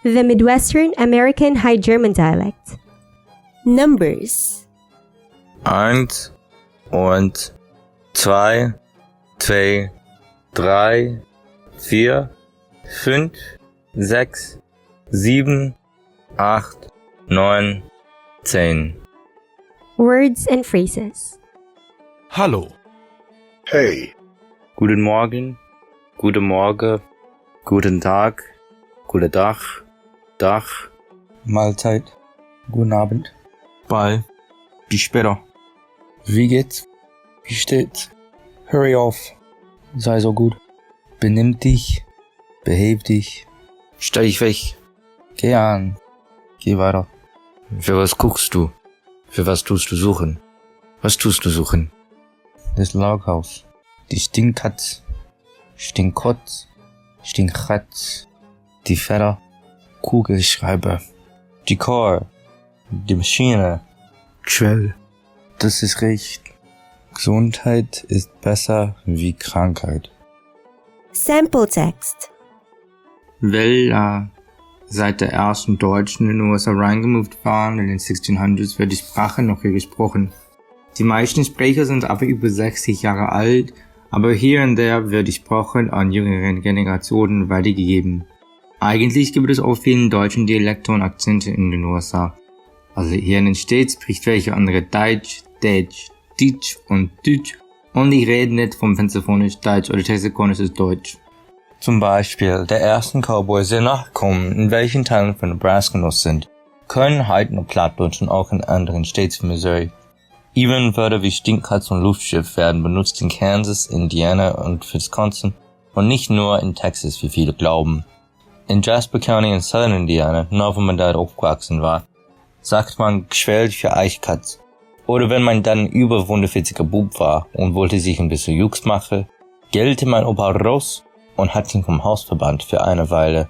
The Midwestern American High German dialect. Numbers. 1 und 2, 2, 3, 4, 5, 6, 7, 8, 9, 10. Words and phrases. Hallo. Hey, Guten Morgen, guten Morgen, guten Tag, guten Dach, Dach, Mahlzeit. Guten Abend. Bye. Bis später. Wie geht's? Wie steht's? Hurry auf. Sei so gut. Benimm dich. Beheb dich. steig weg. Geh an. Geh weiter. Für was guckst du? Für was tust du suchen? Was tust du suchen? Das Lagerhaus. Die Stinkkatze. Stinkkotz. Stinkkatze. Die Feder. Kugelschreiber. Die Car. Die Maschine. Gschvel. Das ist recht. Gesundheit ist besser wie Krankheit. Sample text. Weil seit der ersten Deutschen in den USA reingemoved waren in den 1600s, wird die Sprache noch hier gesprochen. Die meisten Sprecher sind aber über 60 Jahre alt, aber hier und da wird die Sprache an jüngeren Generationen weitergegeben. Eigentlich gibt es auch viele deutschen Dialekte und Akzente in den USA. Also hier in den States spricht welche andere Deitsch, Dätsch, Dietsch und Dütsch und die reden nicht vom Pennsylvanisch Deitsch oder texanisches Deutsch. Zum Beispiel der ersten Cowboys, der Nachkommen in welchen Teilen von Nebraska noch sind, können heute noch Plattdeutsch und auch in anderen States wie Missouri. Even Wörter wie Stinkkatze und Luftschiff werden benutzt in Kansas, Indiana und Wisconsin und nicht nur in Texas, wie viele glauben. In Jasper County in Southern Indiana, nur wo man dort aufgewachsen war, sagt man Gschvel für Eichkatz. Oder wenn man dann über 40er Bub war und wollte sich ein bisschen Jux machen, gellte mein Opa raus und hat ihn vom Haus verbannt für eine Weile.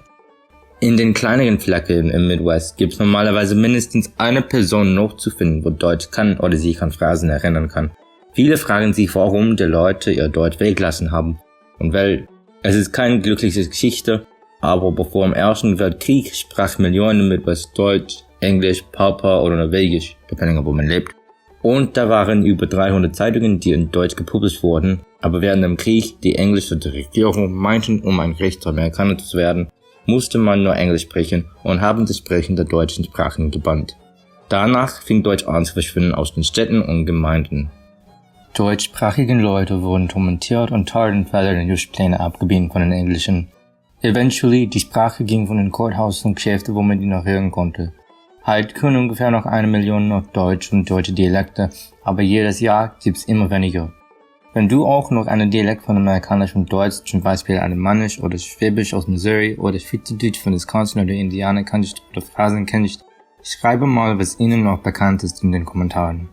In den kleineren Flecken im Midwest gibt es normalerweise mindestens eine Person noch zu finden, wo Deutsch kann oder sich an Phrasen erinnern kann. Viele fragen sich, warum die Leute ihr Deutsch weglassen haben. Und weil es ist keine glückliche Geschichte, aber bevor im Ersten Weltkrieg sprach Millionen im Midwest Deutsch, Englisch, Papa oder Norwegisch, depending on wo man lebt. Und da waren über 300 Zeitungen, die in Deutsch gepublished wurden, aber während dem Krieg die englische Regierung meinten, um ein Recht Amerikaner zu werden, musste man nur Englisch sprechen und haben das Sprechen der deutschen Sprachen gebannt. Danach fing Deutsch an zu verschwinden aus den Städten und Gemeinden. Deutschsprachige Leute wurden tormentiert und Tatenfelder in Justpläne abgebieten von den Englischen. Eventually, die Sprache ging von den Courthouse und Geschäften, wo man die noch hören konnte. Heute können ungefähr noch 1 Million noch Deutsch und deutsche Dialekte, aber jedes Jahr gibt's immer weniger. Wenn du auch noch einen Dialekt von Amerikanisch und Deutsch, zum Beispiel Alemannisch oder Schwäbisch aus Missouri oder Schweizerdeutsch von Wisconsin oder Indiana kannst oder Phrasen kennst, schreibe mal, was ihnen noch bekannt ist in den Kommentaren.